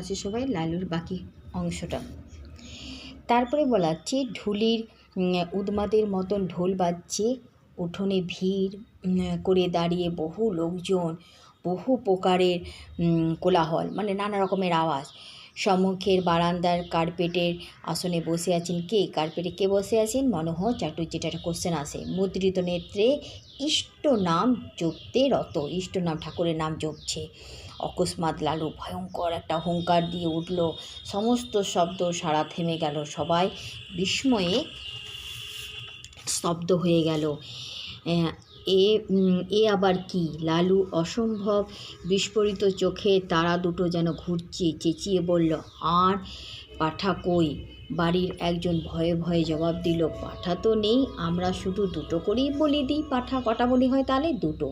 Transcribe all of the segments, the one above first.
আছে সবাই? লালুর বাকি অংশটা তারপরে বলা হচ্ছে, ঢুলির উন্মাদের মতন ঢোল বাজছে, উঠোনে ভিড় করে দাঁড়িয়ে বহু লোকজন, বহু প্রকারের কোলাহল, মানে নানা রকমের আওয়াজ। সম্মুখের বারান্দার কার্পেটের আসনে বসে আছেন কে? কার্পেটে কে বসে আছেন? মনোহর চাটুর্যের একটা কোশ্চেন আসে। মুদ্রিত নেত্রে ইষ্ট নাম জপতে রত, ইষ্ট নাম, ঠাকুরের নাম জপছে। অকস্মাৎ লালু ভয়ঙ্কর একটা হুঙ্কার দিয়ে উঠল। সমস্ত শব্দ সারা থেমে গেল, সবাই বিস্ময়ে স্তব্ধ হয়ে গেল। এ আবার কি? লালু অসম্ভব বিস্ফোরিত চোখে তারা দুটো যেন ঘুরছে, চেঁচিয়ে বলল, আর পাঠা কই? বাড়ির একজন ভয়ে ভয়ে জবাব দিল, পাঠা তো নেই, আমরা শুধু দুটো করেই বলি দিই। পাঠা কটা বলি হয় তাহলে? দুটো।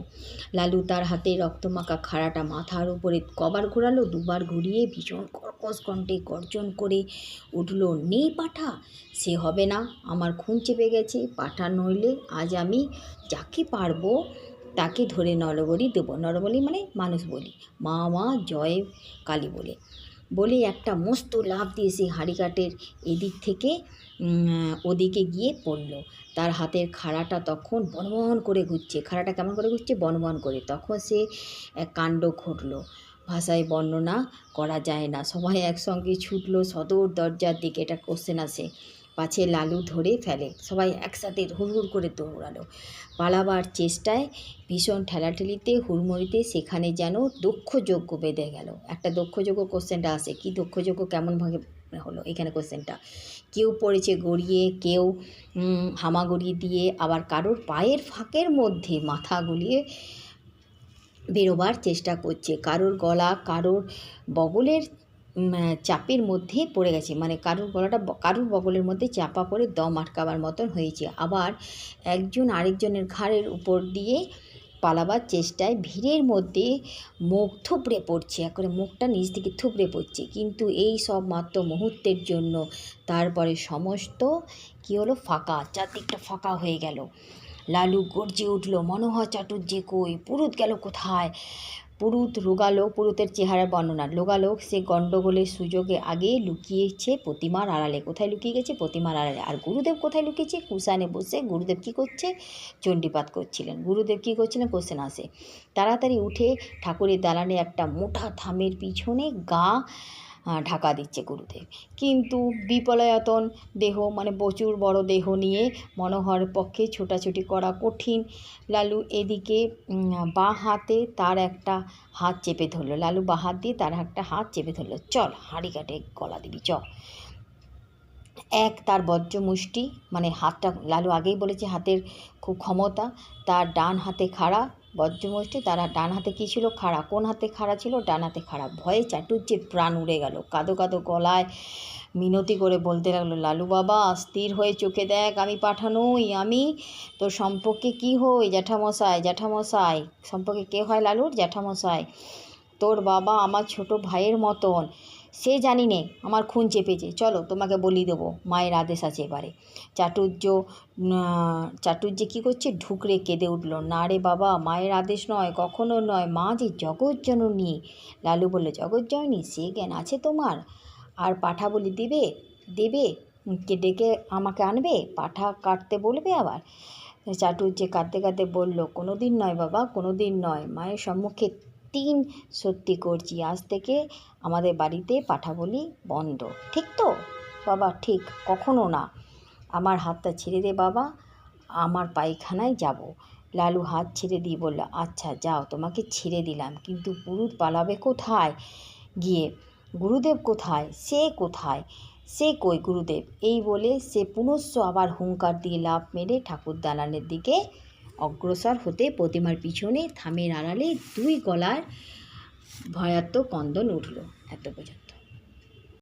লালু তার হাতে রক্তমাখা খাড়াটা মাথার উপরে কবার ঘোরালো, দুবার ঘুরিয়ে ভীষণ কর্কশ কণ্ঠে গর্জন করে উঠল, নেই পাঠা? সে হবে না, আমার খুন চেপে গেছে। পাঠা নইলে আজ আমি যাকে পারবো তাকে ধরে নরবলি দেবো। নরবলি মানে মানুষ বলি, মা মা জয় কালী বলে একটা মস্ত লাফ দিয়ে সে হাঁড়িকাঠের এদিক থেকে ওদিকে গিয়ে পড়ল। তার হাতের খাড়াটা তখন বনবন করে ঘুরছে। খাড়াটা কেমন করে ঘুরছে? বনবন করে। তখন সে এক কাণ্ড ঘটল, ভাষায় বর্ণনা করা যায় না। সবাই একসঙ্গে ছুটলো সদর দরজার দিকে। এটা কোশ্চেন আসে, পাছে লালু ধরে ফেলে। সবাই একসাথে হুড়হুড় করে দৌড়ালো। পালাবার চেষ্টায় ভীষণ ঠেলাঠেলিতে হুড়মুড়িতে সেখানে যেন দক্ষযজ্ঞ বেঁধে গেল। একটা দক্ষযজ্ঞ কোশ্চেনটা আসে, কি দক্ষযজ্ঞ কেমনভাবে হলো এখানে কোশ্চেনটা। কেউ পড়েছে গড়িয়ে, কেউ হামাগুড়ি দিয়ে, আবার কারোর পায়ের ফাঁকের মধ্যে মাথা গলিয়ে বেরোবার চেষ্টা করছে, কারোর গলা কারোর বগলের চাপের মধ্যে পড়ে গেছে, মানে কারোর গলাটা কারোর বগলের মধ্যে চাপা পড়ে দম আটকাবার মতন হয়েছে। আবার একজন আরেকজনের ঘাড়ের উপর দিয়ে পালাবার চেষ্টায় ভিড়ের মধ্যে মুখ থুবড়ে পড়ছে, একবারে মুখটা নিচ দিকে থুবড়ে পড়ছে। কিন্তু এই সব মাত্র মুহূর্তের জন্য। তারপরে সমস্ত কী হলো? ফাঁকা, চারদিকটা ফাঁকা হয়ে গেল। লালু গর্জে উঠল, মনোহর চাটুর্যে কই? পুরুত গেল কোথায়? পুরুত রোগালোক, পুরুতের চেহারার বর্ণনা। রোগালোক সে গণ্ডগোলের সুযোগে আগে লুকিয়েছে প্রতিমার আড়ালে। কোথায় লুকিয়ে গেছে? প্রতিমার আড়ালে। আর গুরুদেব কোথায় লুকিয়েছে? কুষানে বসে গুরুদেব কী করছে? চণ্ডীপাঠ করছিলেন। গুরুদেব কী করছিলেন? কোশ্চেন আসে। তাড়াতাড়ি উঠে ঠাকুরের দালানে একটা মোটা থামের পিছনে গা ঢাকা দিচ্ছে গুরুদেব। কিন্তু বিপলায়তন দেহ, মানে প্রচুর বড় দেহ নিয়ে মনোহরের পক্ষে ছোটাছুটি করা কঠিন। লালু এদিকে বাঁ হাতে তার একটা হাত চেপে ধরলো। লালু বাঁ হাত দিয়ে তার একটা হাত চেপে ধরলো। চল, হাঁড়ি কাটে গলা দিবি, চ। তার বজ্রমুষ্টি, মানে হাতটা, লালু আগেই বলেছে হাতের খুব ক্ষমতা। তার ডান হাতে খাড়া বজ্রমুষ্টি, তার ডান হাতে কী ছিল? খাড়া। কোন হাতে খাড়া ছিল? ডান হাতে খাড়া। ভয়ে চাটুর্যের প্রাণ উড়ে গেল। কাঁদো কাঁদো গলায় মিনতি করে বলতে লাগলো, লালু বাবা স্থির হয়ে চোখে দেখ, আমি পাঠা নই। আমি তোর সম্পর্কে কি হই? জ্যাঠামশাই। জ্যাঠামশাই সম্পর্কে কে হয় লালুর? জ্যাঠামশাই। তোর বাবা আমার ছোট ভাইয়ের মতন। সে জানি নে, আমার খুন চেপেছে। চলো তোমাকে বলি দেবো, মায়ের আদেশ আছে এবারে। চাটুর্যে কী করছে? ঢুকরে কেঁদে উঠল, না রে বাবা, মায়ের আদেশ নয়, কখনো নয়, মা যে জগৎজননী। লালু বলল, জগৎজননী? সে জ্ঞান আছে তোমার? আর পাঠা বলি দেবে? কে ডেকে আমাকে আনবে? পাঠা কাটতে বলবে আবার? চাটুর্যে কাঁদতে কাঁদতে বলল, কোনো দিন নয় বাবা, কোনো দিন নয়। মায়ের সম্মুখে 3 সত্যি করছি, আজ থেকে আমাদের বাড়িতে পাঠা বলি বন্ধ। ঠিক তো বাবা? ঠিক, কখনো না। আমার হাতটা ছেড়ে দে বাবা, আমার পায়খানায় যাব। লালু হাত ছেড়ে দিয়ে বলল, আচ্ছা যাও, তোমাকে ছেড়ে দিলাম, কিন্তু পুরুত পালাবে কোথায় গিয়ে? গুরুদেব কোথায়? সে কোথায়? সে কই গুরুদেব? এই বলে সে পুনশ্চ আবার হুঙ্কার দিয়ে লাফ মেরে ঠাকুর দালানের দিকে অগ্রসর হতে প্রতিমার পিছনে থামের আড়ালে 2 গলার ভয়ার্ত কন্দন উঠল। এত পর্যন্ত।